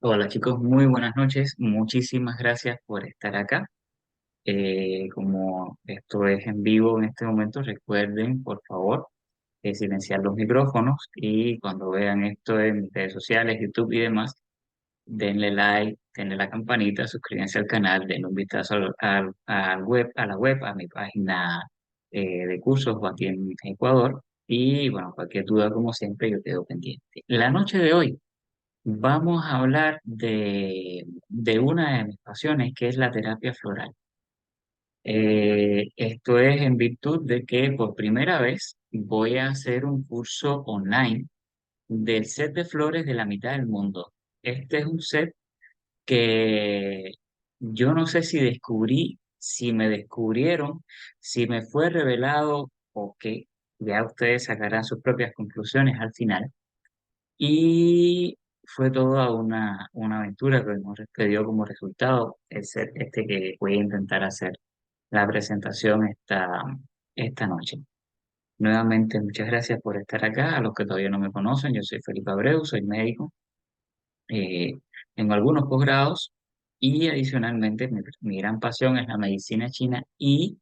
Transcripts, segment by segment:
Hola chicos, muy buenas noches. Muchísimas gracias por estar acá. Como esto es en vivo en este momento, recuerden por favor silenciar los micrófonos y cuando vean esto en redes sociales, YouTube y demás, denle like, denle la campanita, suscríbanse al canal, denle un vistazo a la web, a mi página de cursos o aquí en Ecuador. Y bueno, cualquier duda como siempre yo quedo pendiente. La noche de hoy vamos a hablar de una de mis pasiones, que es la terapia floral. Esto es en virtud de que por primera vez voy a hacer un curso online del set de flores de la mitad del mundo. Este es un set que yo no sé si descubrí, si me descubrieron, si me fue revelado o qué. Ya ustedes sacarán sus propias conclusiones al final. Y fue toda una aventura que dio como resultado el ser este que voy a intentar hacer la presentación esta noche. Nuevamente, muchas gracias por estar acá. A los que todavía no me conocen, yo soy Felipe Abreu, soy médico, eh, tengo algunos posgrados y adicionalmente mi gran pasión es la medicina china y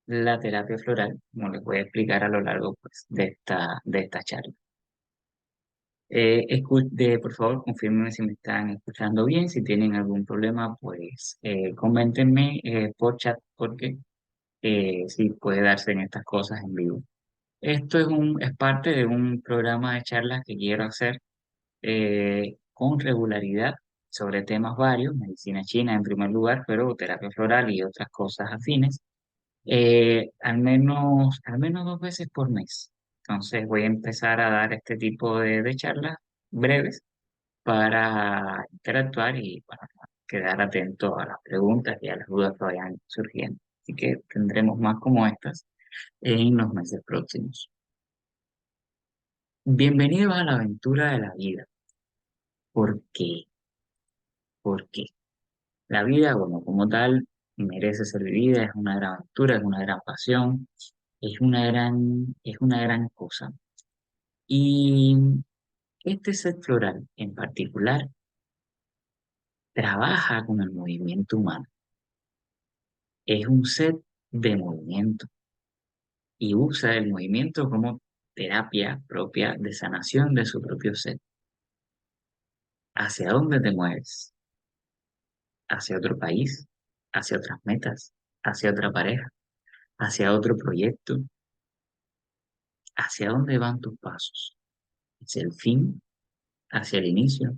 la terapia floral, como les voy a explicar a lo largo pues, de esta charla. Por favor, confírmenme si me están escuchando bien. Si tienen algún problema, pues coméntenme por chat, porque sí puede darse en estas cosas en vivo. Esto es parte de un programa de charlas que quiero hacer con regularidad sobre temas varios, medicina china en primer lugar, pero terapia floral y otras cosas afines, al menos 2 veces por mes. Entonces voy a empezar a dar este tipo de charlas breves para interactuar y para quedar atento a las preguntas y a las dudas que vayan surgiendo. Así que tendremos más como estas en los meses próximos. Bienvenidos a la aventura de la vida. ¿Por qué? Porque la vida, bueno, como tal, merece ser vivida, es una gran aventura, es una gran pasión, es una gran cosa. Y este set floral en particular trabaja con el movimiento humano. Es un set de movimiento y usa el movimiento como terapia propia de sanación de su propio ser. ¿Hacia dónde te mueves? ¿Hacia otro país? ¿Hacia otras metas? ¿Hacia otra pareja? ¿Hacia otro proyecto? ¿Hacia dónde van tus pasos? ¿Hacia el fin? ¿Hacia el inicio?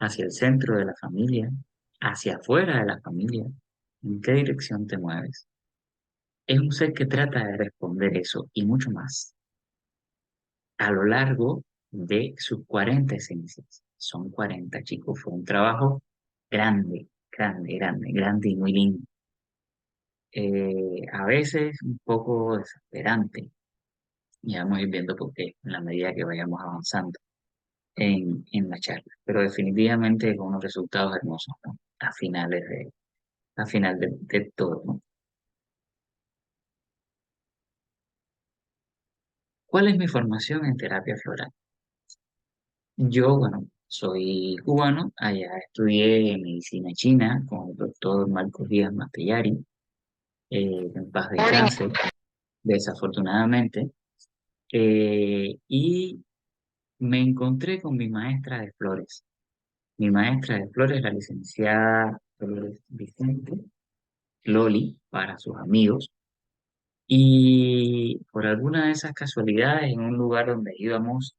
¿Hacia el centro de la familia? ¿Hacia afuera de la familia? ¿En qué dirección te mueves? Es un ser que trata de responder eso y mucho más a lo largo de sus 40 esencias. Son 40 chicos, fue un trabajo grande, grande, grande, grande y muy lindo. A veces un poco desesperante, y vamos a ir viendo por qué en la medida que vayamos avanzando en la charla, pero definitivamente con unos resultados hermosos, ¿no? A final de todo, ¿no? ¿Cuál es mi formación en terapia floral? Yo, bueno, soy cubano, allá estudié medicina china con el doctor Marcos Díaz Mastellari, en paz descanse, desafortunadamente, y me encontré con mi maestra de flores. Mi maestra de flores, la licenciada Dolores Vicente, Loli, para sus amigos, y por alguna de esas casualidades, en un lugar donde íbamos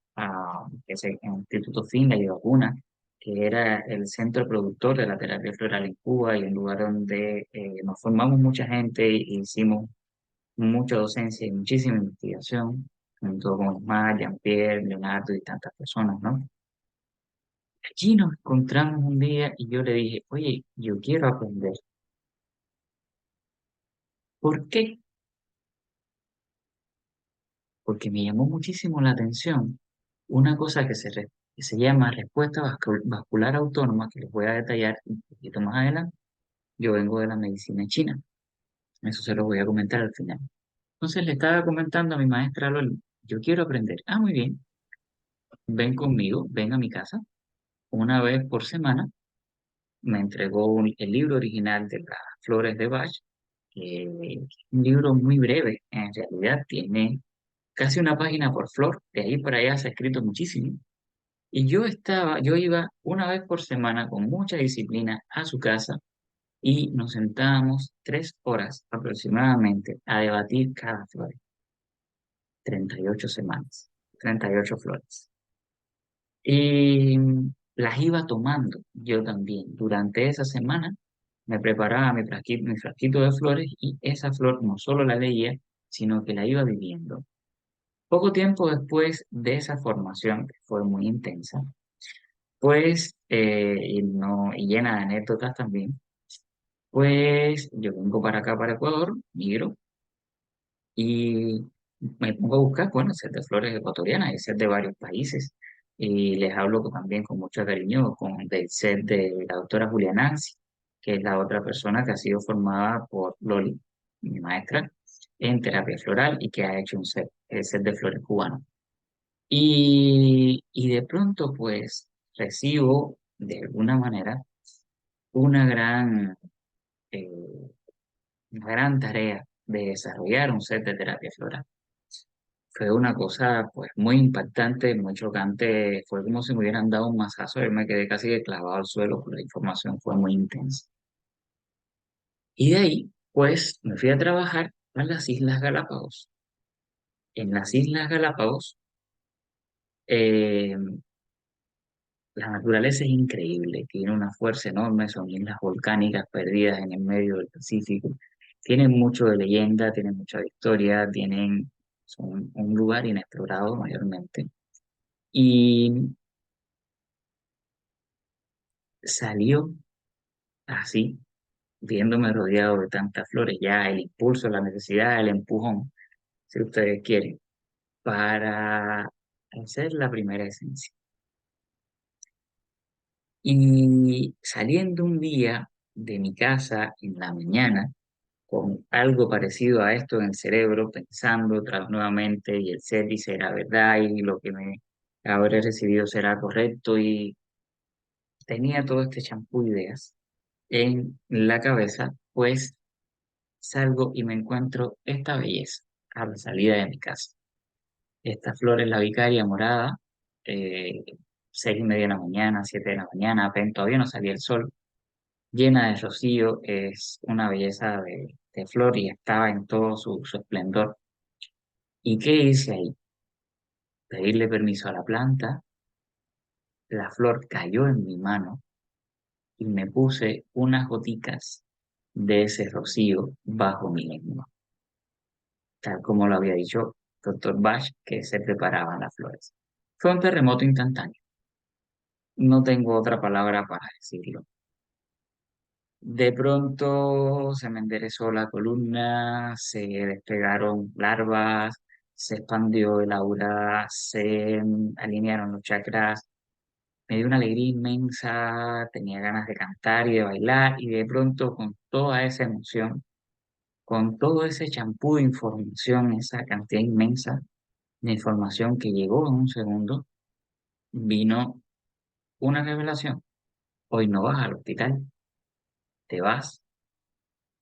que es el Instituto Finlay de Vacuna, que era el centro productor de la terapia floral en Cuba y un lugar donde nos formamos mucha gente e hicimos mucha docencia y muchísima investigación, junto con Osmar, Jean-Pierre, Leonardo y tantas personas, ¿no? Allí nos encontramos un día y yo le dije, oye, yo quiero aprender. ¿Por qué? Porque me llamó muchísimo la atención una cosa que se llama respuesta vascular autónoma, que les voy a detallar un poquito más adelante. Yo vengo de la medicina china, eso se lo voy a comentar al final. Entonces le estaba comentando a mi maestra Loli, yo quiero aprender. Ah, muy bien, ven conmigo, ven a mi casa, una vez por semana me entregó el libro original de las flores de Bach, que es un libro muy breve, en realidad tiene casi una página por flor, de ahí por allá se ha escrito muchísimo. Y yo iba una vez por semana con mucha disciplina a su casa y nos sentábamos 3 horas aproximadamente a debatir cada flor. 38 semanas, 38 flores. Y las iba tomando yo también. Durante esa semana me preparaba mi frasquito de flores y esa flor no solo la leía, sino que la iba viviendo. Poco tiempo después de esa formación, que fue muy intensa, pues, y, no, y llena de anécdotas también, pues yo vengo para acá, para Ecuador, migro y me pongo a buscar, bueno, el set de flores ecuatorianas, el set de varios países. Y les hablo también con mucho cariño del set de la doctora Julia Nancy, que es la otra persona que ha sido formada por Loli, mi maestra, en terapia floral y que ha hecho el set de flores cubano. Y de pronto, pues, recibo de alguna manera una eh, una gran tarea de desarrollar un set de terapia floral. Fue una cosa pues muy impactante, muy chocante, fue como si me hubieran dado un mazazo, yo me quedé casi que clavado al suelo, porque la información fue muy intensa. Y de ahí pues me fui a trabajar a las Islas Galápagos. En las Islas Galápagos eh, la naturaleza es increíble, tiene una fuerza enorme, son islas volcánicas perdidas en el medio del Pacífico, tienen mucho de leyenda, tienen mucha de historia, son un lugar inexplorado mayormente. Y salió así, viéndome rodeado de tantas flores, ya el impulso, la necesidad, el empujón, si ustedes quieren, para hacer la primera esencia. Y saliendo un día de mi casa en la mañana, con algo parecido a esto en el cerebro, pensando otra vez nuevamente, y el ser y será verdad, y lo que me habré recibido será correcto, y tenía todo este champú de ideas en la cabeza, pues salgo y me encuentro esta belleza a la salida de mi casa. Esta flor es la vicaria morada, eh, 6:30 de la mañana, 7 de la mañana, apenas todavía no salía el sol, llena de rocío, es una belleza de flor y estaba en todo su esplendor. ¿Y qué hice ahí? Pedirle permiso a la planta, la flor cayó en mi mano y me puse unas goticas de ese rocío bajo mi lengua, tal como lo había dicho doctor Bach, que se preparaban las flores. Fue un terremoto instantáneo, no tengo otra palabra para decirlo. De pronto se me enderezó la columna, se despegaron larvas, se expandió el aura, se alinearon los chakras, me dio una alegría inmensa, tenía ganas de cantar y de bailar y de pronto con toda esa emoción, con todo ese champú de información, esa cantidad inmensa de información que llegó en un segundo, vino una revelación. Hoy no vas al hospital, te vas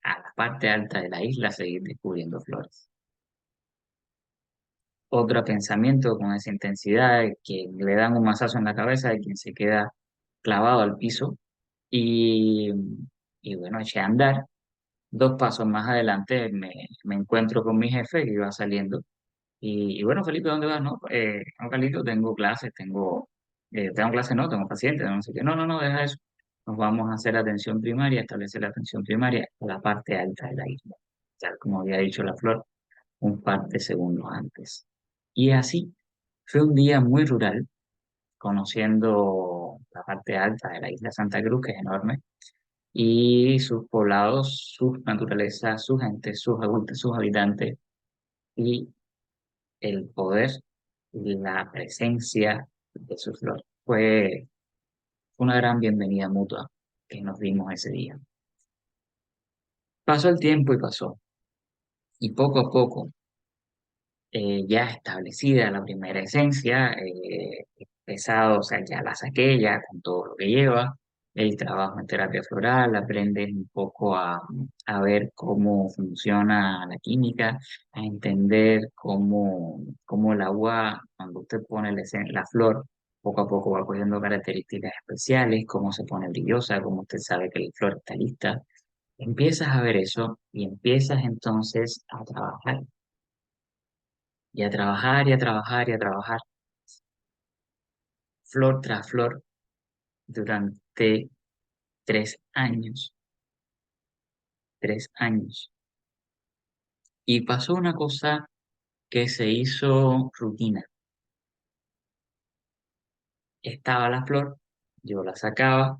a la parte alta de la isla a seguir descubriendo flores. Otro pensamiento con esa intensidad que le dan un mazazo en la cabeza de quien se queda clavado al piso y, y bueno, eché a andar. 2 pasos más adelante me encuentro con mi jefe que iba saliendo y bueno, Felipe, ¿dónde vas? No, no, Carlito, tengo clases, tengo clases, no, tengo pacientes, no sé qué. No, no, no, deja eso. Nos vamos a hacer atención primaria, establecer la atención primaria a la parte alta de la isla, tal como había dicho la flor un par de segundos antes. Y así fue un día muy rural, conociendo la parte alta de la isla Santa Cruz, que es enorme, y sus poblados, sus naturalezas, su gente, sus adultos, sus habitantes, y el poder y la presencia de sus flores. Fue una gran bienvenida mutua que nos dimos ese día. Pasó el tiempo y pasó, y poco a poco, ya establecida la primera esencia, pesado, o sea, ya la saqué, ya con todo lo que lleva, el trabajo en terapia floral, aprendes un poco a ver cómo funciona la química, a entender cómo el agua, cuando usted pone la flor, poco a poco va cogiendo características especiales, cómo se pone brillosa, cómo usted sabe que la flor está lista. Empiezas a ver eso y empiezas entonces a trabajar, y a trabajar, y a trabajar, y a trabajar, flor tras flor, durante 3 años, 3 años. Y pasó una cosa que se hizo rutina. Estaba la flor, yo la sacaba,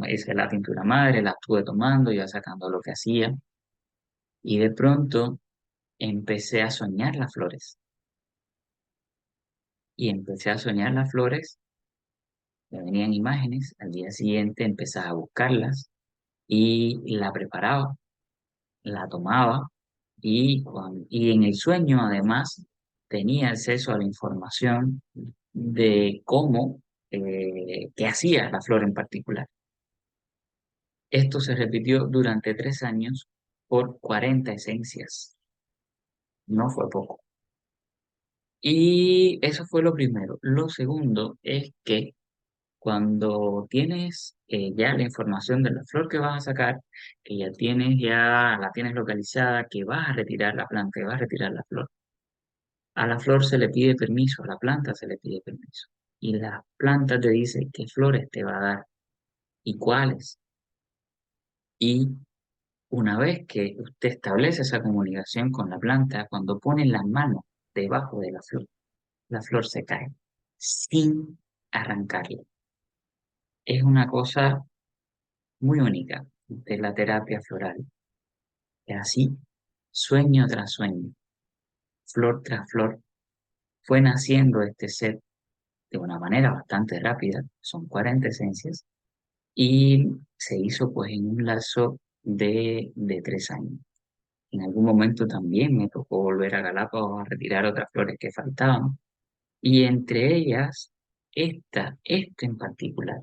hice la pintura madre, la estuve tomando, iba sacando lo que hacía, y de pronto empecé a soñar las flores. Y empecé a soñar las flores, me venían imágenes, al día siguiente empezaba a buscarlas y la preparaba, la tomaba y en el sueño además tenía acceso a la información de cómo, qué hacía la flor en particular. Esto se repitió durante 3 años por 40 esencias, no fue poco. Y eso fue lo primero. Lo segundo es que cuando tienes ya la información de la flor que vas a sacar, que ya la tienes localizada, que vas a retirar la planta, que vas a retirar la flor, a la flor se le pide permiso, a la planta se le pide permiso. Y la planta te dice qué flores te va a dar y cuáles. Y una vez que usted establece esa comunicación con la planta, cuando pone la mano debajo de la flor se cae sin arrancarla. Es una cosa muy única de la terapia floral. Y así, sueño tras sueño, flor tras flor, fue naciendo este set de una manera bastante rápida, son 40 esencias, y se hizo pues en un lazo de 3 años. En algún momento también me tocó volver a Galápagos a retirar otras flores que faltaban, y entre ellas, esta en particular.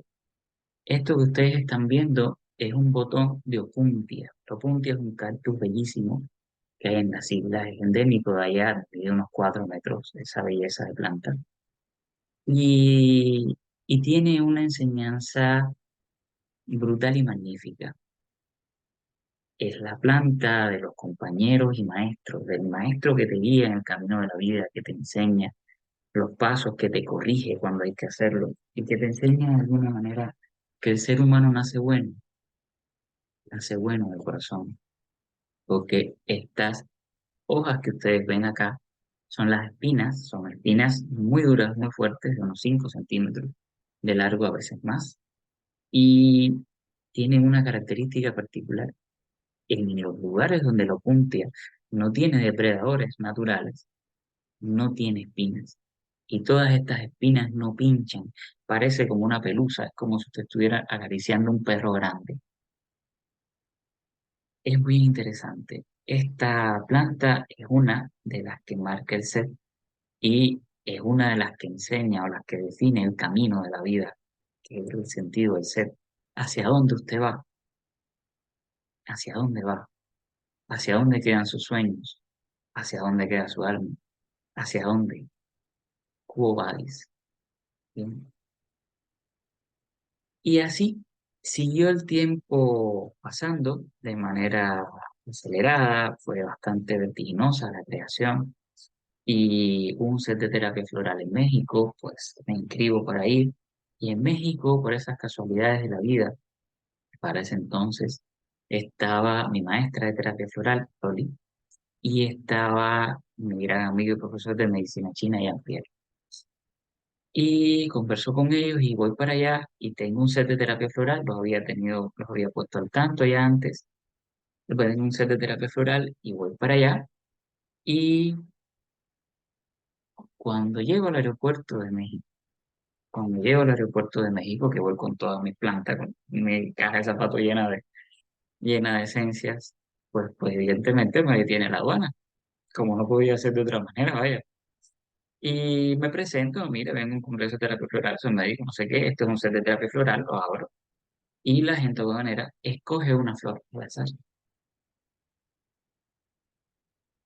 Esto que ustedes están viendo es un botón de opuntia. Opuntia es un cactus bellísimo que hay en las islas, es endémico de allá, de unos 4 metros, esa belleza de planta. Y tiene una enseñanza brutal y magnífica. Es la planta de los compañeros y maestros, del maestro que te guía en el camino de la vida, que te enseña los pasos, que te corrige cuando hay que hacerlo y que te enseña de alguna manera que el ser humano nace bueno de corazón, porque estas hojas que ustedes ven acá son espinas muy duras, muy fuertes, de unos 5 centímetros de largo, a veces más, y tienen una característica particular. En los lugares donde la opuntia no tiene depredadores naturales, no tiene espinas. Y todas estas espinas no pinchan, parece como una pelusa, es como si usted estuviera acariciando un perro grande. Es muy interesante. Esta planta es una de las que marca el set y es una de las que enseña o las que define el camino de la vida, que es el sentido del ser. ¿Hacia dónde usted va? ¿Hacia dónde va? ¿Hacia dónde quedan sus sueños? ¿Hacia dónde queda su alma? ¿Hacia dónde? Quo vadis? Bien. Y así siguió el tiempo pasando de manera acelerada, fue bastante vertiginosa la creación y un set de terapia floral en México, pues me inscribo para ir. Y en México, por esas casualidades de la vida, para ese entonces estaba mi maestra de terapia floral, Loli, y estaba mi gran amigo y profesor de medicina china, Jean-Pierre. Y conversó con ellos y voy para allá y tengo un set de terapia floral, los había puesto al tanto ya antes, tengo un set de terapia floral y voy para allá. Y cuando llego al aeropuerto de México, cuando llego al aeropuerto de México, que voy con todas mis plantas, con mi caja de zapatos llena de esencias, pues evidentemente me detiene la aduana, como no podía ser de otra manera, vaya. Y me presento, mire, vengo a un congreso de terapia floral, soy médico, no sé qué, esto es un set de terapia floral, lo abro. Y la gente aduanera escoge una flor al azar.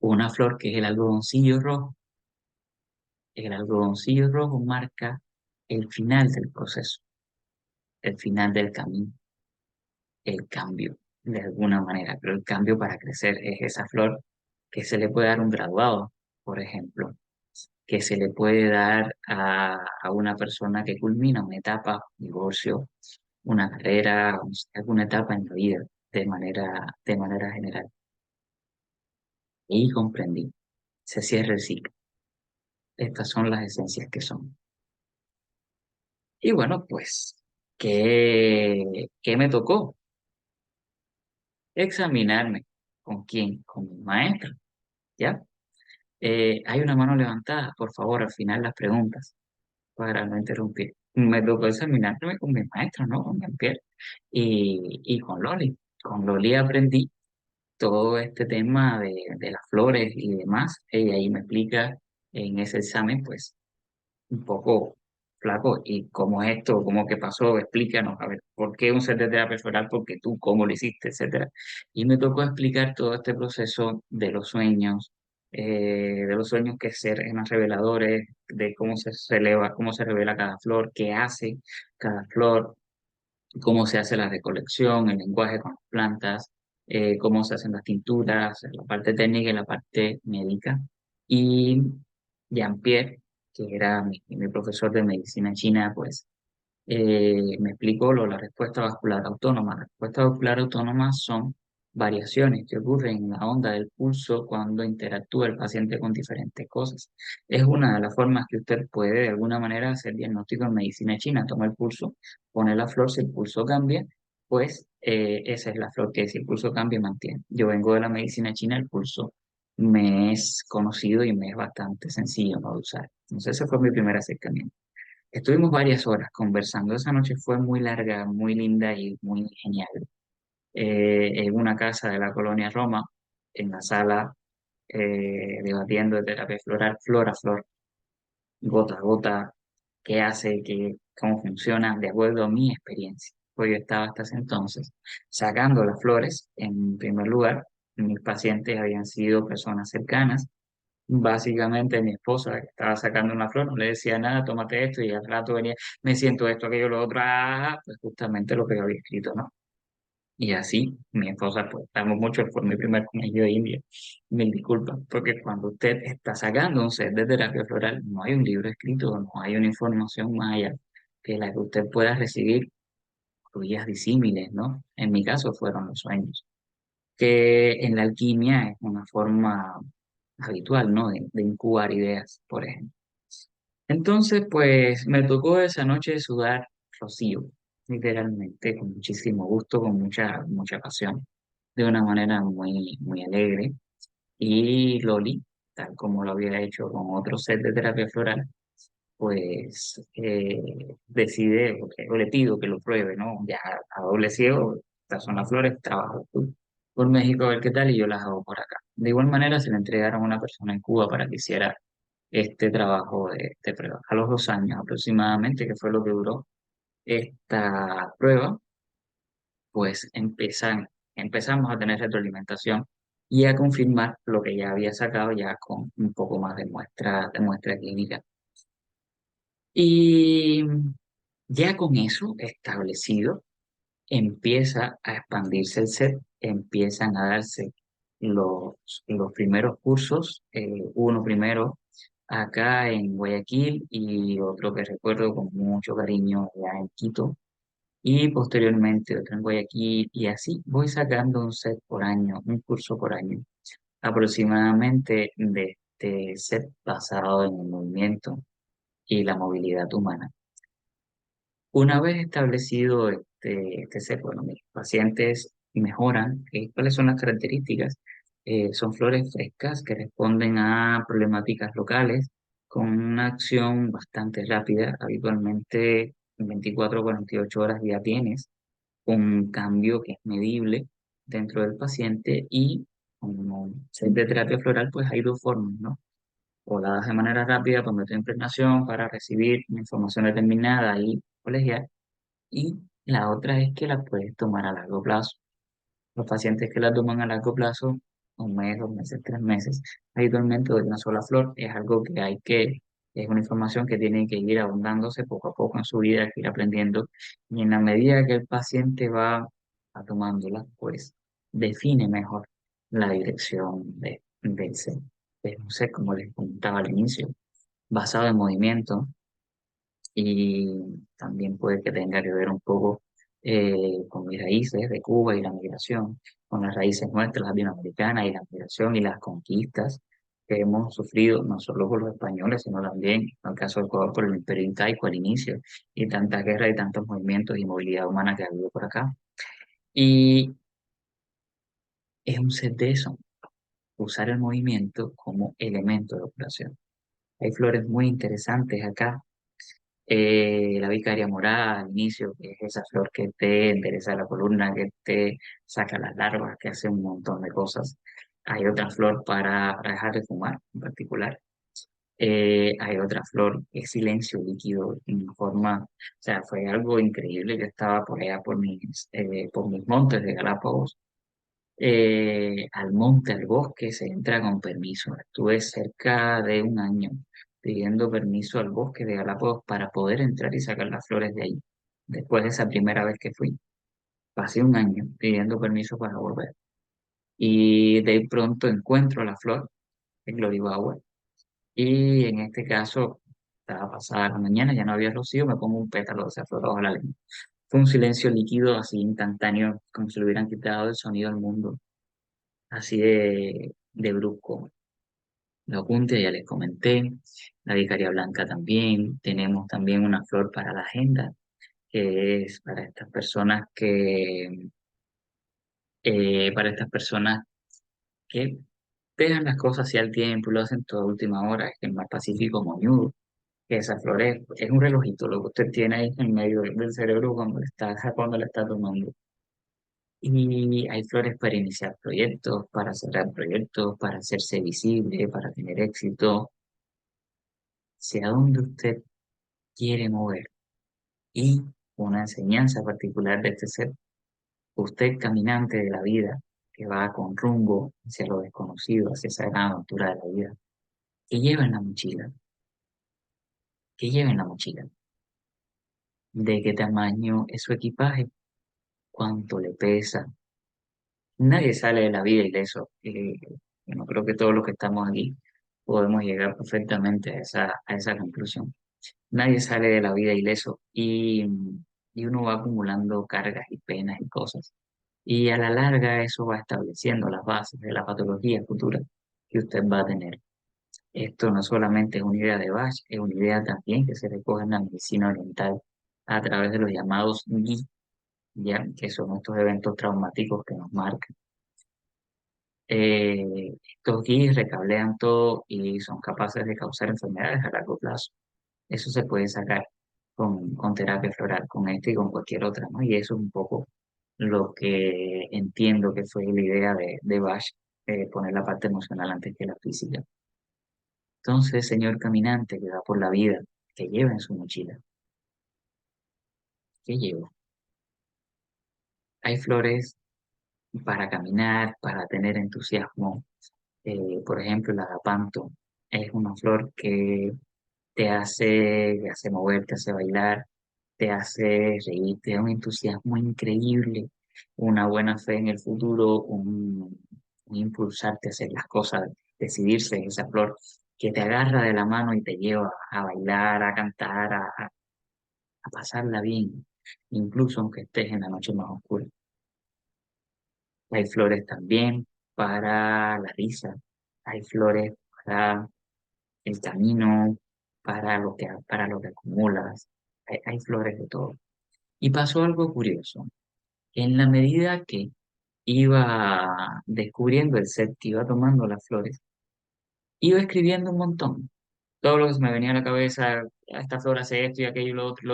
Una flor que es el algodoncillo rojo. El algodoncillo rojo marca el final del proceso, el final del camino, el cambio, de alguna manera. Pero el cambio para crecer es esa flor que se le puede dar a un graduado, por ejemplo, que se le puede dar a una persona que culmina una etapa, un divorcio, una carrera, o sea, alguna etapa en la vida, de manera general. Y comprendí, se cierra el ciclo. Estas son las esencias que son. Y bueno, pues, ¿qué me tocó? Examinarme. ¿Con quién? Con mi maestro, ¿ya? Hay una mano levantada, por favor, al final las preguntas, para no interrumpir. Me tocó examinarme con mi maestro, ¿no? Con Jean-Pierre y con Loli. Con Loli aprendí todo este tema de las flores y demás. Ella ahí me explica en ese examen, pues, un poco flaco. ¿Y cómo es esto? ¿Cómo que pasó? Explícanos, a ver, ¿por qué un set de terapia floral? Porque tú, ¿cómo lo hiciste? Etcétera. Y me tocó explicar todo este proceso de los sueños que ser más reveladores, de cómo se eleva, cómo se revela cada flor, qué hace cada flor, cómo se hace la recolección, el lenguaje con las plantas, cómo se hacen las tinturas, la parte técnica y la parte médica. Y Jean-Pierre, que era mi profesor de medicina china, pues me explicó la respuesta vascular autónoma. La respuesta vascular autónoma son variaciones que ocurren en la onda del pulso cuando interactúa el paciente con diferentes cosas. Es una de las formas que usted puede de alguna manera hacer diagnóstico en medicina china. Toma el pulso, pone la flor, si el pulso cambia, pues esa es la flor que si el pulso cambia mantiene. Yo vengo de la medicina china, el pulso me es conocido y me es bastante sencillo, ¿no?, de usar. Entonces ese fue mi primer acercamiento. Estuvimos varias horas conversando. Esa noche fue muy larga, muy linda y muy genial. En una casa de la colonia Roma, en la sala, debatiendo de terapia floral, flor a flor, gota a gota, qué hace, cómo funciona, de acuerdo a mi experiencia. Pues yo estaba hasta ese entonces sacando las flores. En primer lugar, mis pacientes habían sido personas cercanas. Básicamente mi esposa, que estaba sacando una flor, no le decía nada, tómate esto, y al rato venía, me siento esto, aquello, lo otro, pues justamente lo que yo había escrito, ¿no? Y así, mi esposa, pues, estamos mucho por mi primer conejillo de India. Mil disculpas, porque cuando usted está sacando un set de terapia floral, no hay un libro escrito, no hay una información más allá que la que usted pueda recibir por vías disímiles, ¿no? En mi caso fueron los sueños, que en la alquimia es una forma habitual, ¿no? De incubar ideas, por ejemplo. Entonces, pues me tocó esa noche sudar rocío, literalmente, con muchísimo gusto, con mucha pasión, de una manera muy, muy alegre. Y Loli, tal como lo había hecho con otro set de terapia floral, pues decide, o le pido que lo pruebe, ¿no? Ya a doble ciego, estas son las flores, trabajo tú por México a ver qué tal y yo las hago por acá. De igual manera se le entregaron a una persona en Cuba para que hiciera este trabajo de prueba. A los 2 años aproximadamente, que fue lo que duró esta prueba, pues empezamos a tener retroalimentación y a confirmar lo que ya había sacado ya con un poco más de muestra clínica. Y ya con eso establecido, empieza a expandirse el set, empiezan a darse los, los primeros cursos, uno primero acá en Guayaquil y otro que recuerdo con mucho cariño allá en Quito, y posteriormente otro en Guayaquil, y así voy sacando un set por año, un curso por año, aproximadamente de este set basado en el movimiento y la movilidad humana. Una vez establecido este set, bueno, mis pacientes mejoran. ¿Cuáles son las características? Son flores frescas que responden a problemáticas locales con una acción bastante rápida. Habitualmente en 24 o 48 horas ya tienes un cambio que es medible dentro del paciente, y como set de terapia floral, pues hay dos formas, ¿no? dadas de manera rápida por medio de impregnación para recibir una información determinada y colegial. Y la otra es que la puedes tomar a largo plazo. Los pacientes que la toman a largo plazo, un mes, 2 meses, 3 meses, habitualmente de una sola flor, es algo que es una información que tiene que ir abundándose poco a poco en su vida, que ir aprendiendo. Y en la medida que el paciente va tomándola, pues define mejor la dirección del ser. Es un ser, como les comentaba al inicio, basado en movimiento, y también puede que tenga que ver un poco con mis raíces de Cuba y la migración, con las raíces nuestras latinoamericanas y la migración y las conquistas que hemos sufrido, no solo por los españoles, sino también, en el caso de Ecuador, por el Imperio Incaico al inicio, y tantas guerras y tantos movimientos y movilidad humana que ha habido por acá. Y es un set de eso, usar el movimiento como elemento de operación. Hay flores muy interesantes acá, la vicaria morada al inicio, que es esa flor que te endereza la columna, que te saca las larvas, que hace un montón de cosas. Hay otra flor para dejar de fumar en particular. Hay otra flor que es silencio líquido en forma, o sea, fue algo increíble. Yo estaba por allá por mis montes de Galápagos, al monte, al bosque, se entra con permiso. Estuve cerca de un año pidiendo permiso al bosque de Galápagos para poder entrar y sacar las flores de ahí. Después de esa primera vez que fui, pasé un año pidiendo permiso para volver. Y de pronto encuentro la flor, el Gloribagua, y en este caso, estaba pasada la mañana, ya no había rocío, me pongo un pétalo de esa flor bajo la lengua. Fue un silencio líquido, así instantáneo, como si le hubieran quitado el sonido al mundo, así de brusco. La Opuntia ya les comenté, la Vicaria Blanca también, tenemos también una flor para la agenda, que es para estas personas que dejan las cosas hacia el tiempo y lo hacen toda última hora, es el mar Pacífico moñudo, que esa flor es un relojito, lo que usted tiene ahí en medio del cerebro cuando la está tomando. Y hay flores para iniciar proyectos, para cerrar proyectos, para hacerse visible, para tener éxito, sea donde usted quiere mover. Y una enseñanza particular de este ser, usted caminante de la vida, que va con rumbo hacia lo desconocido, hacia esa gran aventura de la vida, que lleva en la mochila, que lleva en la mochila, de qué tamaño es su equipaje, cuánto le pesa. Nadie sale de la vida ileso. Bueno, creo que todos los que estamos aquí podemos llegar perfectamente a esa conclusión. Nadie sale de la vida ileso y uno va acumulando cargas y penas y cosas. Y a la larga eso va estableciendo las bases de la patología futura que usted va a tener. Esto no solamente es una idea de Bach, es una idea también que se recoge en la medicina oriental a través de los llamados GI, ya que son estos eventos traumáticos que nos marcan. Estos GI recablean todo y son capaces de causar enfermedades a largo plazo. Eso se puede sacar con terapia floral, con este y con cualquier otra, ¿no? Y eso es un poco lo que entiendo que fue la idea de Bach, poner la parte emocional antes que la física. Entonces, señor caminante que va por la vida, que lleva en su mochila, ¿qué lleva? Hay flores para caminar, para tener entusiasmo. Por ejemplo, el agapanto es una flor que te hace mover, te hace bailar, te hace reír, te da un entusiasmo increíble, una buena fe en el futuro, un impulsarte a hacer las cosas, decidirse en esa flor que te agarra de la mano y te lleva a bailar, a cantar, a pasarla bien, incluso aunque estés en la noche más oscura. Hay flores también para la risa, hay flores para el camino, para lo que acumulas, hay flores de todo. Y pasó algo curioso. En la medida que iba descubriendo el set, que iba tomando las flores, iba escribiendo un montón. Todo lo que se me venía a la cabeza, esta flor hace esto y aquello y lo otro,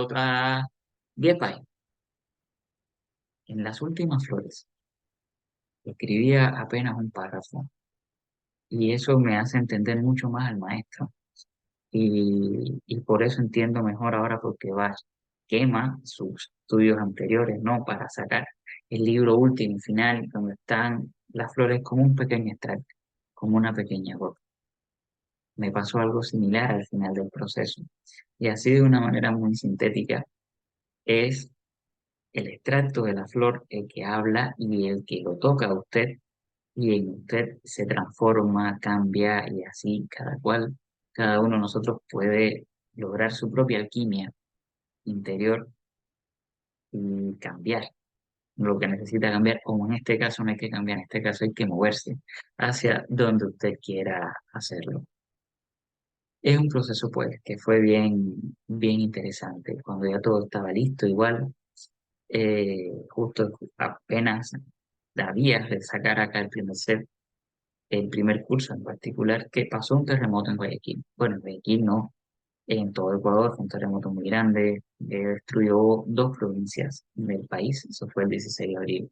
10 páginas. En las últimas flores escribía apenas un párrafo y eso me hace entender mucho más al maestro. Y por eso entiendo mejor ahora porque Bach quema sus estudios anteriores, ¿no? Para sacar el libro último y final, donde están las flores como un pequeño extracto, como una pequeña gota. Me pasó algo similar al final del proceso. Y así de una manera muy sintética, es el extracto de la flor el que habla y el que lo toca a usted, y en usted se transforma, cambia y así cada cual, cada uno de nosotros puede lograr su propia alquimia interior y cambiar lo que necesita cambiar, como en este caso no hay que cambiar, en este caso hay que moverse hacia donde usted quiera hacerlo. Es un proceso pues que fue bien interesante. Cuando ya todo estaba listo, igual, justo apenas había de sacar acá el primer set, el primer curso en particular, que pasó un terremoto en Guayaquil. Bueno, en Guayaquil no, en todo Ecuador fue un terremoto muy grande, destruyó dos provincias del país, eso fue el 16 de abril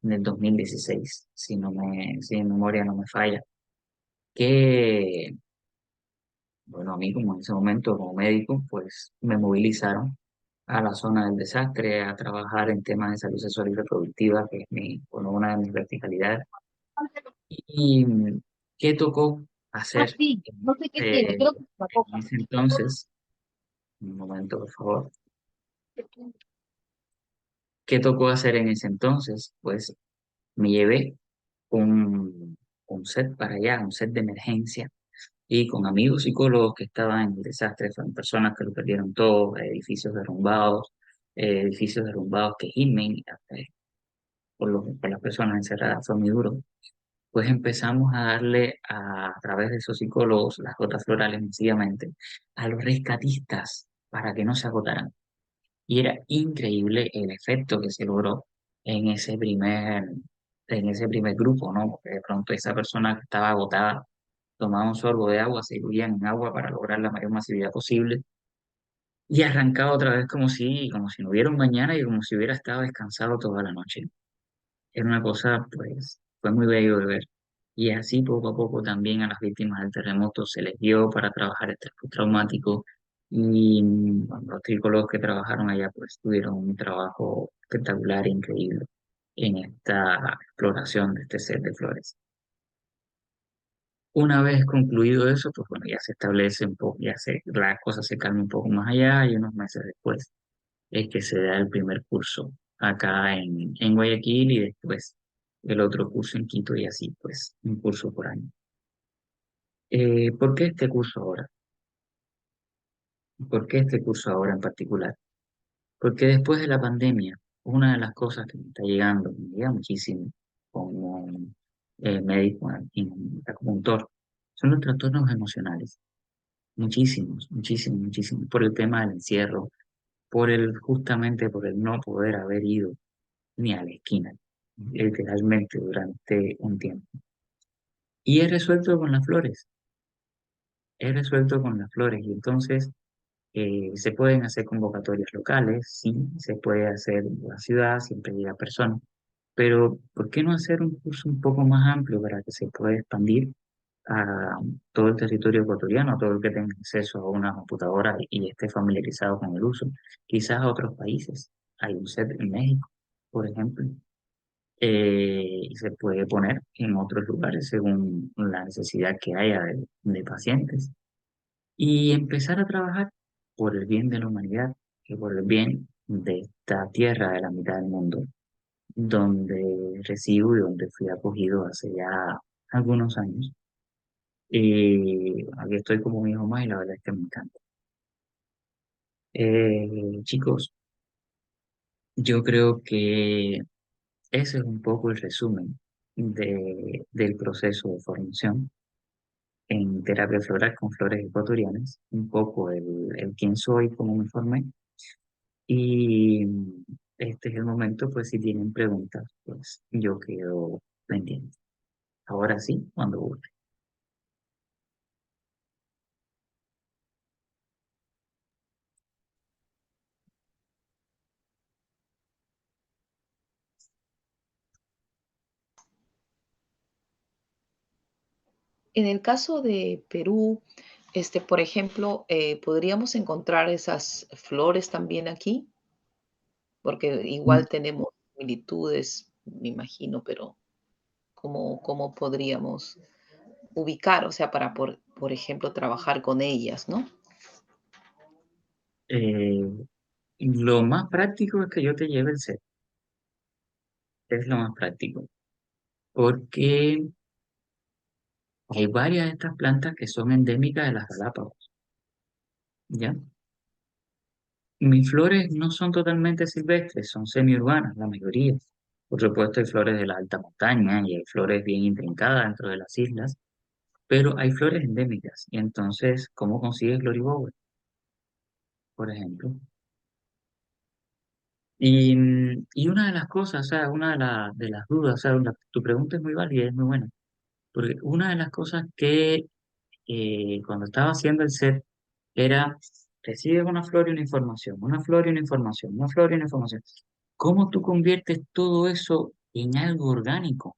del 2016, si mi memoria no me falla, que, bueno, a mí como en ese momento como médico, pues me movilizaron a la zona del desastre, a trabajar en temas de salud sexual y reproductiva, que es bueno, una de mis verticalidades. ¿Y qué tocó Ah, hacer sí, no sé qué tiene, creo que es la en coca. ese entonces? Un momento, por favor. ¿Qué tocó hacer en ese entonces? Pues me llevé un set para allá, un set de emergencia, y con amigos psicólogos que estaban en el desastre, fueron personas que lo perdieron todo, edificios derrumbados que gimen por las personas encerradas, fue muy duro. Pues empezamos a darle a través de esos psicólogos las gotas florales masivamente a los rescatistas para que no se agotaran. Y era increíble el efecto que se logró en en ese primer grupo, ¿no? Porque de pronto esa persona que estaba agotada tomaba un sorbo de agua, se diluían en agua para lograr la mayor masividad posible y arrancaba otra vez como si no hubiera un mañana y como si hubiera estado descansado toda la noche. Era una cosa, pues, fue muy bello de ver. Y así poco a poco también a las víctimas del terremoto se les dio para trabajar estrés postraumático, y bueno, los psicólogos que trabajaron allá pues tuvieron un trabajo espectacular e increíble en esta exploración de este set de flores. Una vez concluido eso, pues bueno, ya se establece un poco, la cosa se calma un poco más allá, y unos meses después es que se da el primer curso acá en Guayaquil, y después el otro curso en Quito, y así pues un curso por año. ¿Por qué este curso ahora? ¿Por qué este curso ahora en particular? Porque después de la pandemia, una de las cosas que me está llegando, me llega muchísimo como médico y acupuntor, son los trastornos emocionales. Muchísimos, muchísimos, muchísimos. Por el tema del encierro, justamente por el no poder haber ido ni a la esquina, literalmente durante un tiempo. Y he resuelto con las flores, he resuelto con las flores. Y entonces se pueden hacer convocatorias locales, sí, se puede hacer en la ciudad, siempre llega personas, pero ¿por qué no hacer un curso un poco más amplio para que se pueda expandir a todo el territorio ecuatoriano, a todo el que tenga acceso a una computadora y esté familiarizado con el uso? Quizás a otros países. Hay un set en México, por ejemplo, y se puede poner en otros lugares según la necesidad que haya de pacientes, y empezar a trabajar por el bien de la humanidad y por el bien de esta tierra de la mitad del mundo, donde resido y donde fui acogido hace ya algunos años. Y aquí estoy como un hijo más, y la verdad es que me encanta. Chicos, yo creo que ese es un poco el resumen del proceso de formación en terapia floral con flores ecuatorianas, un poco el quién soy, cómo me formé. Y este es el momento, pues si tienen preguntas, pues yo quedo pendiente. Ahora sí, cuando guste. En el caso de Perú, por ejemplo, ¿podríamos encontrar esas flores también aquí? Porque igual tenemos similitudes, me imagino, pero ¿cómo podríamos ubicar? O sea, para, por ejemplo, trabajar con ellas, ¿no? Eh, lo más práctico es que yo te lleve el set, es lo más práctico, porque hay varias de estas plantas que son endémicas de las Galápagos, ¿ya? Mis flores no son totalmente silvestres, son semiurbanas, la mayoría. Por supuesto, hay flores de la alta montaña y hay flores bien intrincadas dentro de las islas, pero hay flores endémicas. Y entonces, ¿cómo consigues Glory Bower, por ejemplo? Y una de las cosas, o sea, una de las dudas, o sea, tu pregunta es muy válida, es muy buena, porque una de las cosas que cuando estaba haciendo el set era, recibes una flor y una información, una flor y una información, una flor y una información. ¿Cómo tú conviertes todo eso en algo orgánico,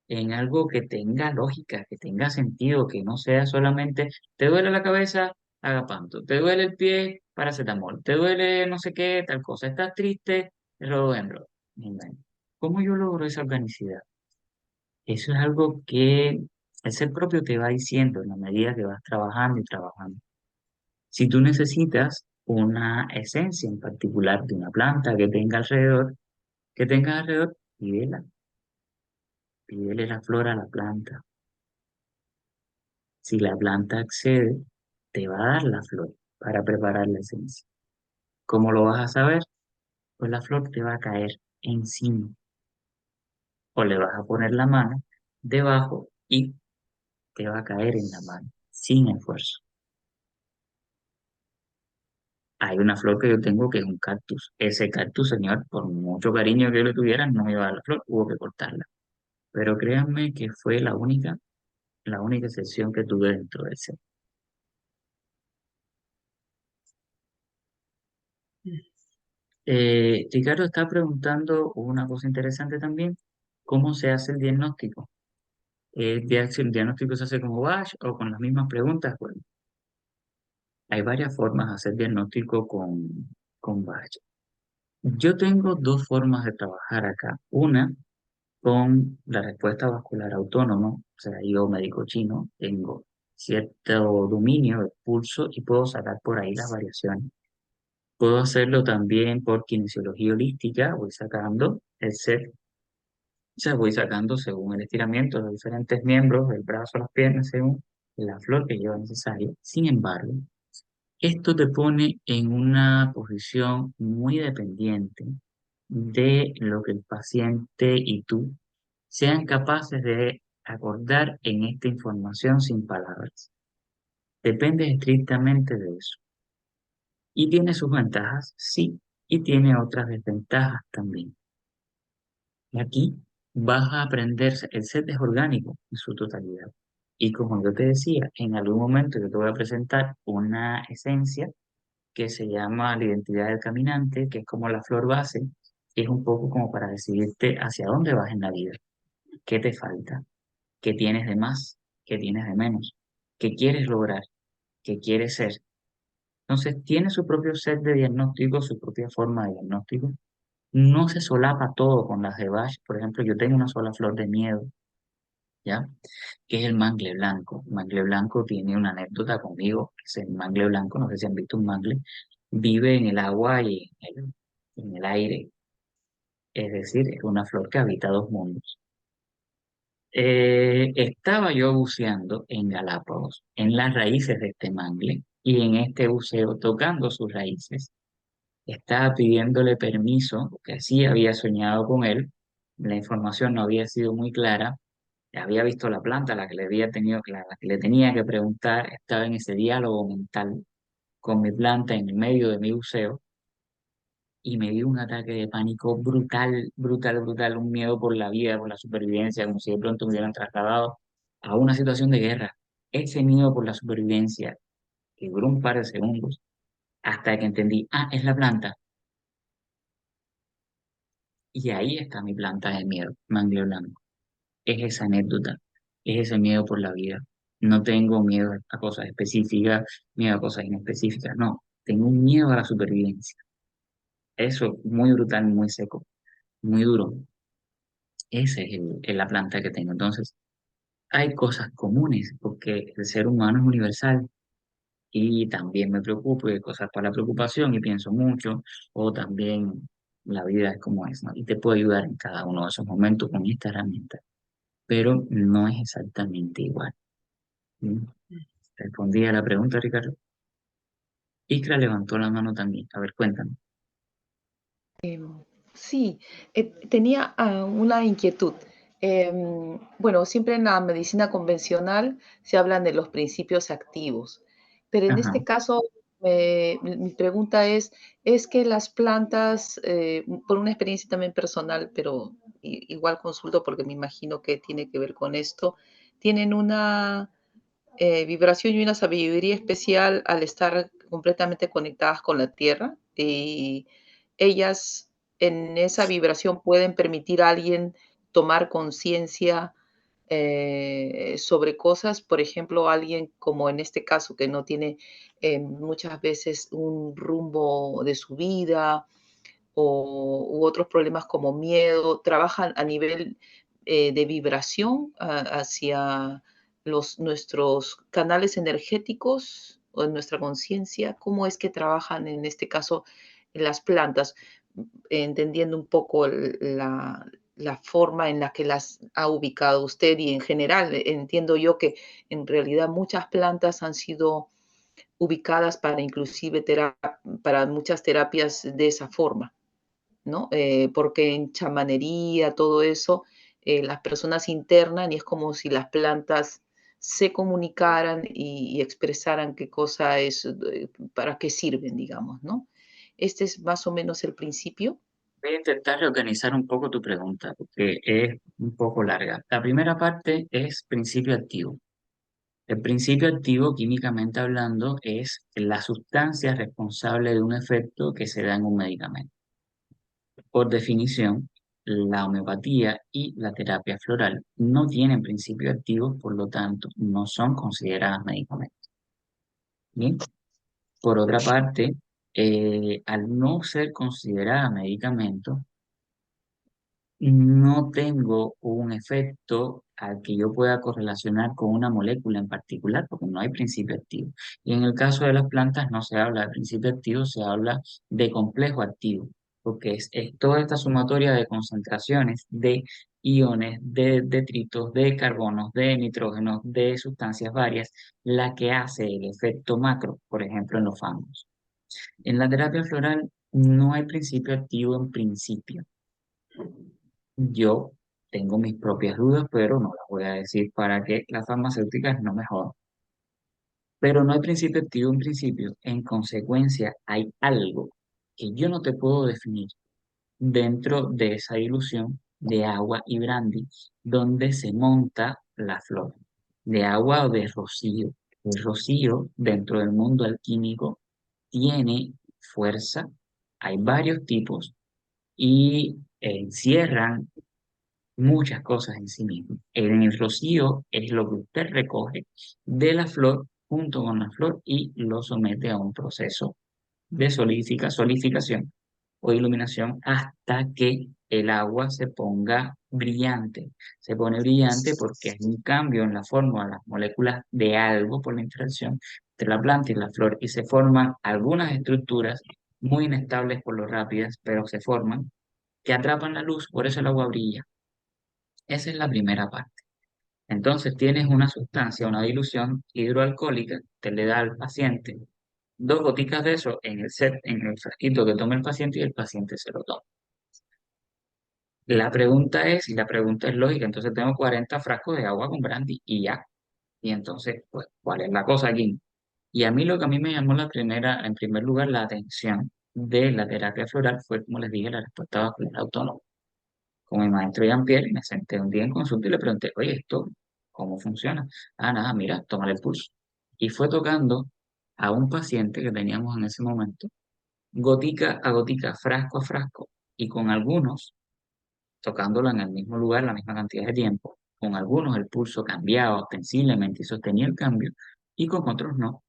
en algo que tenga lógica, que tenga sentido, que no sea solamente, te duele la cabeza, agapanto, te duele el pie, paracetamol, te duele no sé qué, tal cosa, estás triste, rododendro. Bueno, ¿cómo yo logro esa organicidad? Eso es algo que el ser propio te va diciendo en la medida que vas trabajando y trabajando. Si tú necesitas una esencia en particular de una planta que tenga alrededor, pídela, pídele la flor a la planta. Si la planta accede, te va a dar la flor para preparar la esencia. ¿Cómo lo vas a saber? Pues la flor te va a caer encima o le vas a poner la mano debajo y te va a caer en la mano sin esfuerzo. Hay una flor que yo tengo que es un cactus. Ese cactus, señor, por mucho cariño que yo le tuviera, no me iba a dar la flor, hubo que cortarla. Pero créanme que fue la única excepción que tuve dentro del set. Ricardo está preguntando una cosa interesante también, ¿cómo se hace el diagnóstico? Si el diagnóstico se hace como BASH o con las mismas preguntas. Bueno, hay varias formas de hacer diagnóstico con BASH. Yo tengo dos formas de trabajar acá. Una, con la respuesta vascular autónoma, o sea, yo médico chino, tengo cierto dominio del pulso y puedo sacar por ahí las variaciones. Puedo hacerlo también por kinesiología holística, voy sacando el set, o sea, voy sacando según el estiramiento de diferentes miembros, del brazo, las piernas, según la flor que lleva necesaria. Sin embargo, esto te pone en una posición muy dependiente de lo que el paciente y tú sean capaces de acordar en esta información sin palabras. Depende estrictamente de eso. ¿Y tiene sus ventajas? Sí, y tiene otras desventajas también. Y aquí vas a aprender, el set es orgánico en su totalidad. Y como yo te decía, en algún momento yo te voy a presentar una esencia que se llama la identidad del caminante, que es como la flor base, que es un poco como para decidirte hacia dónde vas en la vida, qué te falta, qué tienes de más, qué tienes de menos, qué quieres lograr, qué quieres ser. Entonces, tiene su propio set de diagnóstico, su propia forma de diagnóstico. No se solapa todo con las de Bach. Por ejemplo, yo tengo una sola flor de miedo, ¿ya? Que es el mangle blanco. El mangle blanco tiene una anécdota conmigo, que es el mangle blanco, no sé si han visto un mangle, vive en el agua y en el aire. Es decir, es una flor que habita dos mundos. Estaba yo buceando en Galápagos, en las raíces de este mangle, y en este buceo, tocando sus raíces, estaba pidiéndole permiso, porque sí había soñado con él, la información no había sido muy clara, había visto la planta, la que le había tenido, la que le tenía que preguntar, estaba en ese diálogo mental con mi planta en el medio de mi buceo, y me dio un ataque de pánico brutal, brutal, brutal, un miedo por la vida, por la supervivencia, como si de pronto me hubieran trasladado a una situación de guerra. Ese miedo por la supervivencia que duró un par de segundos hasta que entendí, ah, es la planta. Y ahí está mi planta de miedo, mangle blanco. Es esa anécdota. es ese miedo por la vida. No tengo miedo a cosas específicas, miedo a cosas inespecíficas, no. Tengo un miedo a la supervivencia. Eso, muy brutal, muy seco, muy duro. Esa es la planta que tengo. Entonces, hay cosas comunes, porque el ser humano es universal y también me preocupo y hay cosas para la preocupación y pienso mucho, o también la vida es como es, ¿no? Y te puedo ayudar en cada uno de esos momentos con esta herramienta, pero no es exactamente igual. ¿Sí? Respondí a la pregunta, Ricardo. Iskra levantó la mano también. A ver, cuéntame. Em, sí, tenía una inquietud. Bueno, siempre en la medicina convencional se hablan de los principios activos, pero en Ajá. este caso mi pregunta ¿es que las plantas, por una experiencia también personal, pero igual consulto porque me imagino que tiene que ver con esto, tienen una vibración y una sabiduría especial al estar completamente conectadas con la tierra y ellas en esa vibración pueden permitir a alguien tomar conciencia sobre cosas, por ejemplo, alguien como en este caso que no tiene muchas veces un rumbo de su vida u otros problemas como miedo, trabajan a nivel de vibración hacia nuestros canales energéticos o en nuestra conciencia, cómo es que trabajan en este caso las plantas, entendiendo un poco la forma en la que las ha ubicado usted y en general entiendo yo que en realidad muchas plantas han sido ubicadas para inclusive para muchas terapias de esa forma. ¿No? Porque en chamanería, todo eso, las personas internan y es como si las plantas se comunicaran y expresaran qué cosa es, para qué sirven, digamos, ¿no? Este es más o menos el principio. Voy a intentar reorganizar un poco tu pregunta, porque es un poco larga. La primera parte es principio activo. El principio activo, químicamente hablando, es la sustancia responsable de un efecto que se da en un medicamento. Por definición, la homeopatía y la terapia floral no tienen principios activos, por lo tanto, no son consideradas medicamentos. Bien, por otra parte, al no ser considerada medicamento, no tengo un efecto al que yo pueda correlacionar con una molécula en particular, porque no hay principio activo. Y en el caso de las plantas no se habla de principio activo, se habla de complejo activo, porque es toda esta sumatoria de concentraciones de iones, de detritos, de carbonos, de nitrógenos, de sustancias varias, la que hace el efecto macro, por ejemplo, en los fangos. En la terapia floral no hay principio activo en principio. Yo tengo mis propias dudas, pero no las voy a decir para que las farmacéuticas no me jodan. Pero no hay principio activo en principio. En consecuencia, hay algo que yo no te puedo definir dentro de esa ilusión de agua y brandy, donde se monta la flor, de agua o de rocío. El rocío, dentro del mundo alquímico, tiene fuerza, hay varios tipos y encierran muchas cosas en sí mismo. En el rocío es lo que usted recoge de la flor junto con la flor y lo somete a un proceso de solidificación o iluminación hasta que el agua se ponga brillante. Se pone brillante porque hay un cambio en la forma de las moléculas de algo por la interacción entre la planta y la flor y se forman algunas estructuras muy inestables por lo rápidas, pero se forman que atrapan la luz, por eso el agua brilla. Esa es la primera parte. Entonces tienes una sustancia, una dilución hidroalcohólica, te le da al paciente dos goticas de eso en el set, en el frasquito que toma el paciente y el paciente se lo toma. La pregunta es, y la pregunta es lógica, entonces tengo 40 frascos de agua con brandy y ya. Y entonces, pues, ¿cuál es la cosa aquí? Y a mí lo que a mí me llamó en primer lugar, la atención de la terapia floral fue, como les dije, la respuesta vascular autónoma. Con mi maestro Jean-Pierre, me senté un día en consulta y le pregunté, oye, ¿esto cómo funciona? Ah, nada, mira, tómale el pulso. Y fue tocando a un paciente que teníamos en ese momento, gotica a gotica, frasco a frasco, y con algunos, tocándolo en el mismo lugar, la misma cantidad de tiempo. Con algunos el pulso cambiaba ostensiblemente y sostenía el cambio, y con otros no.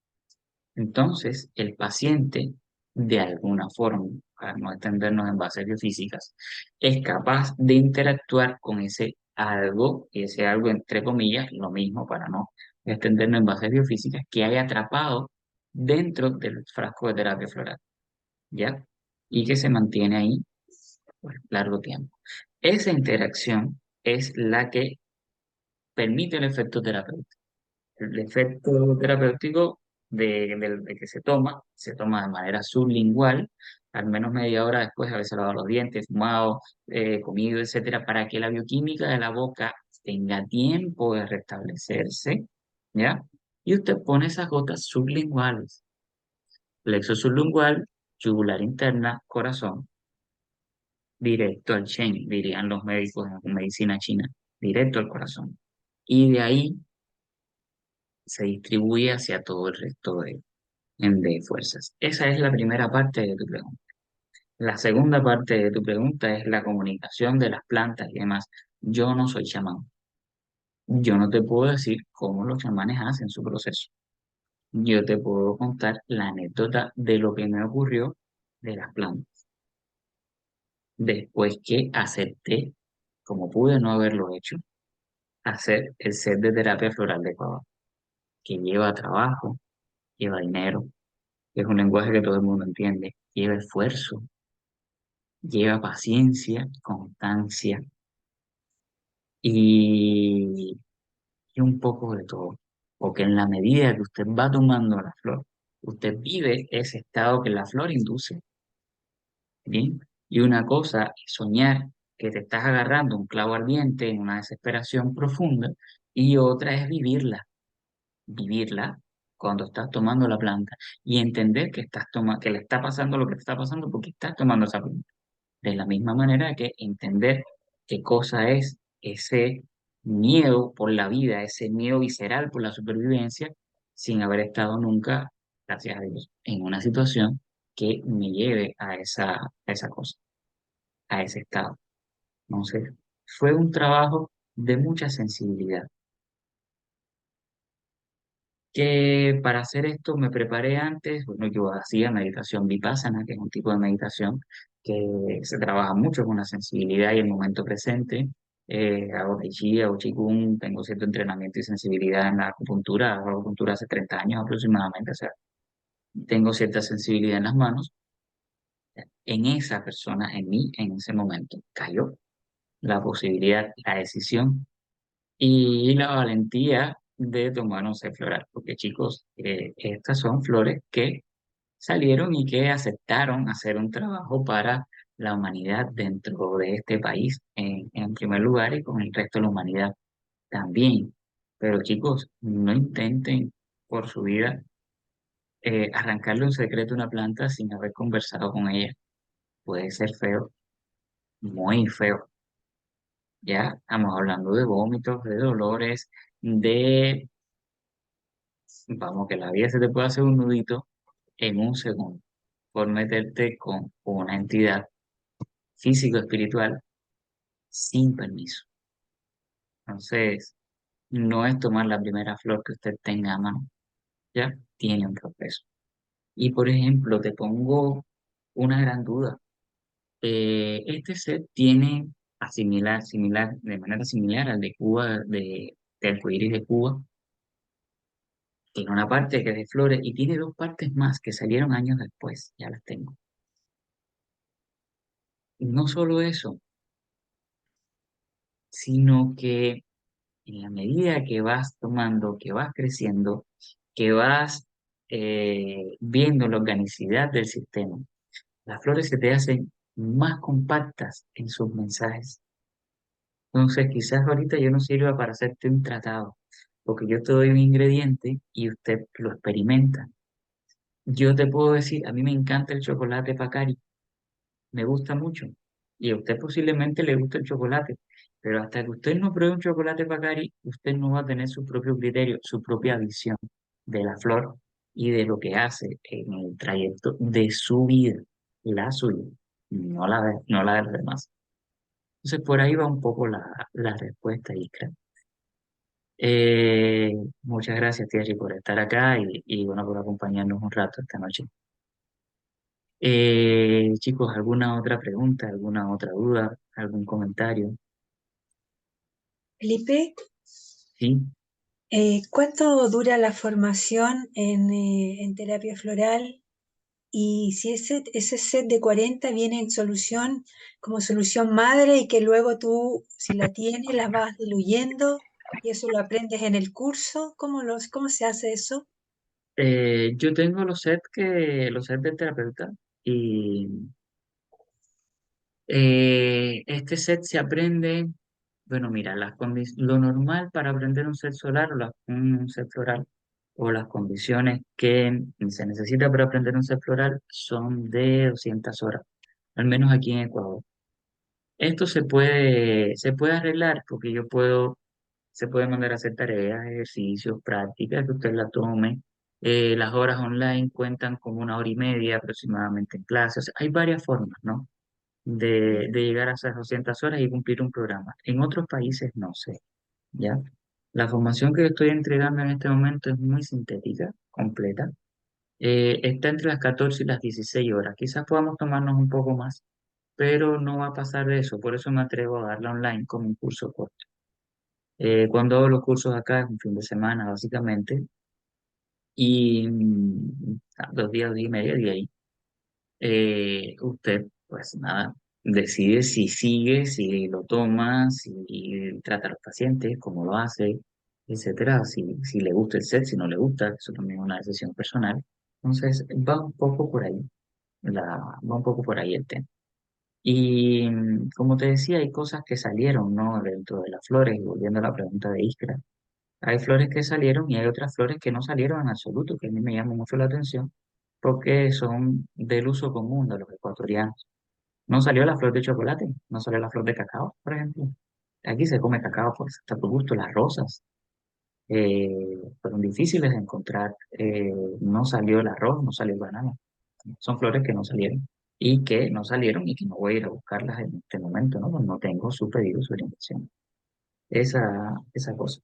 Entonces, el paciente, de alguna forma, para no extendernos en bases biofísicas, es capaz de interactuar con ese algo, y ese algo entre comillas, lo mismo para no extendernos en bases biofísicas, que haya atrapado dentro del frasco de terapia floral, ¿ya? Y que se mantiene ahí por largo tiempo. Esa interacción es la que permite el efecto terapéutico. El efecto terapéutico de que se toma de manera sublingual, al menos media hora después de haberse lavado los dientes, fumado, comido, etcétera, para que la bioquímica de la boca tenga tiempo de restablecerse, ¿ya? Y usted pone esas gotas sublinguales, plexo sublingual, yugular interna, corazón, directo al Shen, dirían los médicos en medicina china, directo al corazón. Y de ahí se distribuye hacia todo el resto de fuerzas. Esa es la primera parte de tu pregunta. La segunda parte de tu pregunta es la comunicación de las plantas y demás. Yo no soy chamán. Yo no te puedo decir cómo los chamanes hacen su proceso. Yo te puedo contar la anécdota de lo que me ocurrió de las plantas. Después que acepté, como pude no haberlo hecho, hacer el set de terapia floral de Ecuador, que lleva trabajo, lleva dinero, es un lenguaje que todo el mundo entiende, lleva esfuerzo, lleva paciencia, constancia y, y un poco de todo. Porque en la medida que usted va tomando la flor, usted vive ese estado que la flor induce, ¿bien? Y una cosa es soñar que te estás agarrando un clavo ardiente en una desesperación profunda y otra es vivirla cuando estás tomando la planta y entender que que le está pasando lo que te está pasando porque estás tomando esa planta. De la misma manera que entender qué cosa es ese miedo por la vida, ese miedo visceral por la supervivencia, sin haber estado nunca, gracias a Dios, en una situación que me lleve a esa cosa, a ese estado. Entonces, fue un trabajo de mucha sensibilidad. Que para hacer esto me preparé antes, bueno, yo hacía meditación vipassana, que es un tipo de meditación que se trabaja mucho con la sensibilidad y el momento presente. Hago tai chi, hago qigong, tengo cierto entrenamiento y sensibilidad en la acupuntura, hago acupuntura hace 30 años aproximadamente, o sea, tengo cierta sensibilidad en las manos. En esa persona, en mí, en ese momento, cayó la posibilidad, la decisión y la valentía de tomar un sé floral, porque chicos, estas son flores que salieron y que aceptaron hacer un trabajo para la humanidad dentro de este país, en primer lugar, y con el resto de la humanidad también. Pero chicos, no intenten por su vida arrancarle un secreto a una planta sin haber conversado con ella. Puede ser feo, muy feo. Ya estamos hablando de vómitos, de dolores, de vamos, que la vida se te puede hacer un nudito en un segundo por meterte con una entidad físico-espiritual sin permiso. Entonces, no es tomar la primera flor que usted tenga a mano, ya tiene un proceso. Y por ejemplo, te pongo una gran duda. Este set tiene de manera similar al de Cuba, de arcoíris de Cuba, tiene una parte que es de flores y tiene dos partes más que salieron años después, ya las tengo. No solo eso, sino que en la medida que vas tomando, que vas creciendo, que vas viendo la organicidad del sistema, las flores se te hacen más compactas en sus mensajes. Entonces, quizás ahorita yo no sirva para hacerte un tratado, porque yo te doy un ingrediente y usted lo experimenta. Yo te puedo decir, a mí me encanta el chocolate Pacari, me gusta mucho. Y a usted posiblemente le gusta el chocolate, pero hasta que usted no pruebe un chocolate Pacari, usted no va a tener su propio criterio, su propia visión de la flor y de lo que hace en el trayecto de su vida, la suya, no la de los demás. Entonces, por ahí va un poco la respuesta, Iskra. Eh, Muchas gracias, Thierry, por estar acá y bueno, por acompañarnos un rato esta noche. Chicos, ¿alguna otra pregunta, alguna otra duda, algún comentario? Felipe, Sí. ¿cuánto dura la formación en terapia floral? Y si ese set de 40 viene en solución, como solución madre, y que luego tú, si la tienes, la vas diluyendo y eso lo aprendes en el curso, cómo se hace eso? Yo tengo los sets del terapeuta y este set se aprende, bueno, mira, lo normal para aprender un set solar un set floral o las condiciones que se necesita para aprender un set floral son de 200 horas, al menos aquí en Ecuador. Esto se puede arreglar porque se puede mandar a hacer tareas, ejercicios, prácticas, que usted la tome. Las horas online cuentan como 1 hora y media aproximadamente en clases. Hay varias formas, ¿no? De llegar a esas 200 horas y cumplir un programa. En otros países no sé, ¿ya? La formación que yo estoy entregando en este momento es muy sintética, completa. Está entre las 14 y las 16 horas. Quizás podamos tomarnos un poco más, pero no va a pasar de eso. Por eso me atrevo a darla online como un curso corto. Cuando hago los cursos acá es un fin de semana, básicamente, y 2 días, 2 días y medio, y ahí usted, pues nada, decide si sigue, si lo toma, si trata a los pacientes, cómo lo hace, etcétera, si le gusta el set, si no le gusta, eso también es una decisión personal. Entonces, va un poco por ahí, va un poco por ahí el tema. Y como te decía, hay cosas que salieron, ¿no? Dentro de las flores, y volviendo a la pregunta de Iskra, hay flores que salieron y hay otras flores que no salieron en absoluto, que a mí me llama mucho la atención, porque son del uso común de los ecuatorianos. No salió la flor de chocolate, no salió la flor de cacao, por ejemplo. Aquí se come cacao por está por gusto, las rosas fueron difíciles de encontrar. No salió el arroz, no salió el banano. Son flores que no salieron y que no salieron y que no voy a ir a buscarlas en este momento, ¿no? Pues no tengo su pedido, su orientación. Esa cosa.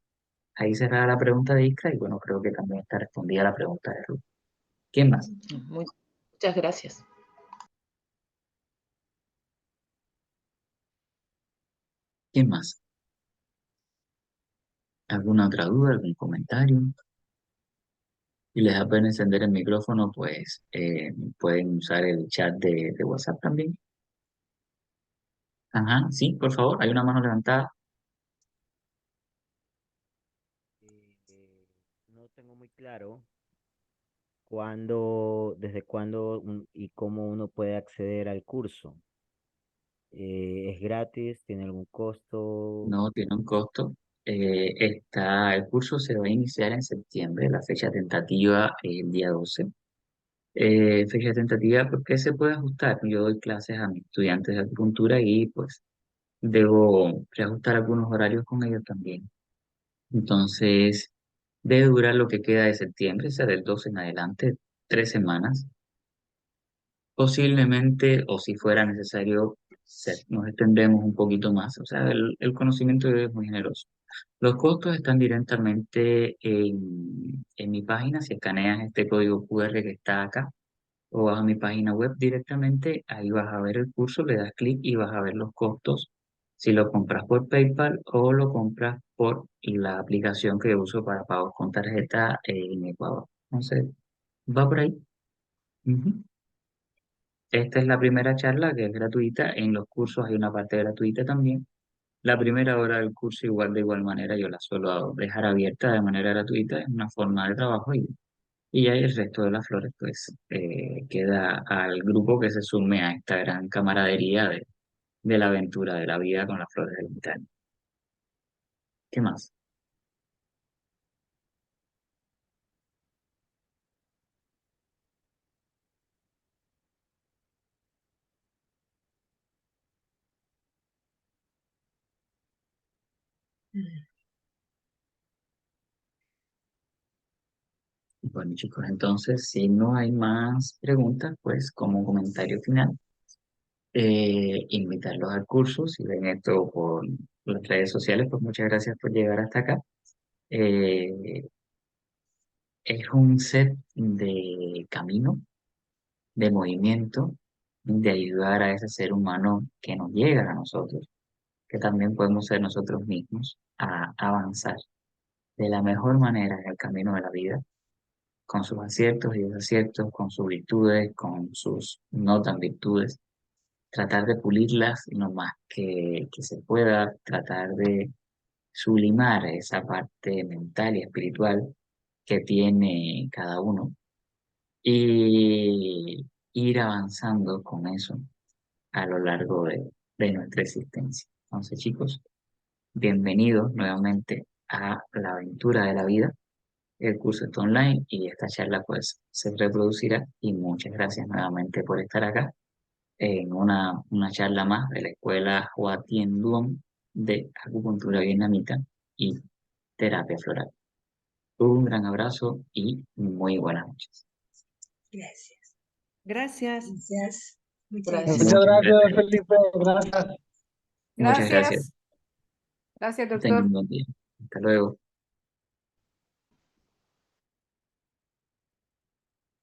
Ahí cerrada la pregunta de Iskra y bueno, creo que también está respondida la pregunta de Ruth. ¿Quién más? Muy- muchas gracias. ¿Quién más? ¿Alguna otra duda, algún comentario? Si les da pena encender el micrófono, pues pueden usar el chat de WhatsApp también. Ajá, sí, por favor, hay una mano levantada. No tengo muy claro desde cuándo y cómo uno puede acceder al curso. ¿Es gratis? ¿Tiene algún costo? No tiene un costo. El curso se va a iniciar en septiembre, la fecha tentativa el día 12. Fecha tentativa porque se puede ajustar. Yo doy clases a mis estudiantes de acupuntura y pues debo reajustar algunos horarios con ellos también. Entonces, debe durar lo que queda de septiembre, o sea, del 12 en adelante, 3 semanas. Posiblemente, o si fuera necesario, nos extendemos un poquito más. O sea, el conocimiento es muy generoso. Los costos están directamente en mi página. Si escaneas este código QR que está acá o vas a mi página web directamente, ahí vas a ver el curso, le das clic y vas a ver los costos. Si lo compras por PayPal o lo compras por la aplicación que uso para pagos con tarjeta en Ecuador. Entonces, va por ahí. Ujú. Esta es la primera charla que es gratuita. En los cursos hay una parte gratuita también. La primera hora del curso, de igual manera, yo la suelo dejar abierta de manera gratuita, es una forma de trabajo y ahí el resto de las flores, pues, queda al grupo que se sume a esta gran camaradería de la aventura de la vida con las flores del ermitaño. ¿Qué más? Mm. Bueno, chicos, entonces, si no hay más preguntas, pues, como comentario final, invitarlos al curso. Si ven esto por las redes sociales, pues muchas gracias por llegar hasta acá. Eh, es un set de camino, de movimiento, de ayudar a ese ser humano que nos llega a nosotros, que también podemos ser nosotros mismos, a avanzar de la mejor manera en el camino de la vida, con sus aciertos y desaciertos, con sus virtudes, con sus no tan virtudes, tratar de pulirlas lo más que se pueda, tratar de sublimar esa parte mental y espiritual que tiene cada uno y ir avanzando con eso a lo largo de nuestra existencia. Entonces, chicos, bienvenidos nuevamente a la aventura de la vida. El curso está online y esta charla pues se reproducirá y muchas gracias nuevamente por estar acá en una charla más de la escuela Hoa Tien Duong de acupuntura vietnamita y terapia floral. Un gran abrazo y muy buenas noches. Gracias. Gracias. Gracias. Muchas Gracias. gracias. Muchas Muchas gracias, gracias. Felipe. Gracias. Muchas gracias. Gracias, Que tengan doctor. un buen día. Hasta luego.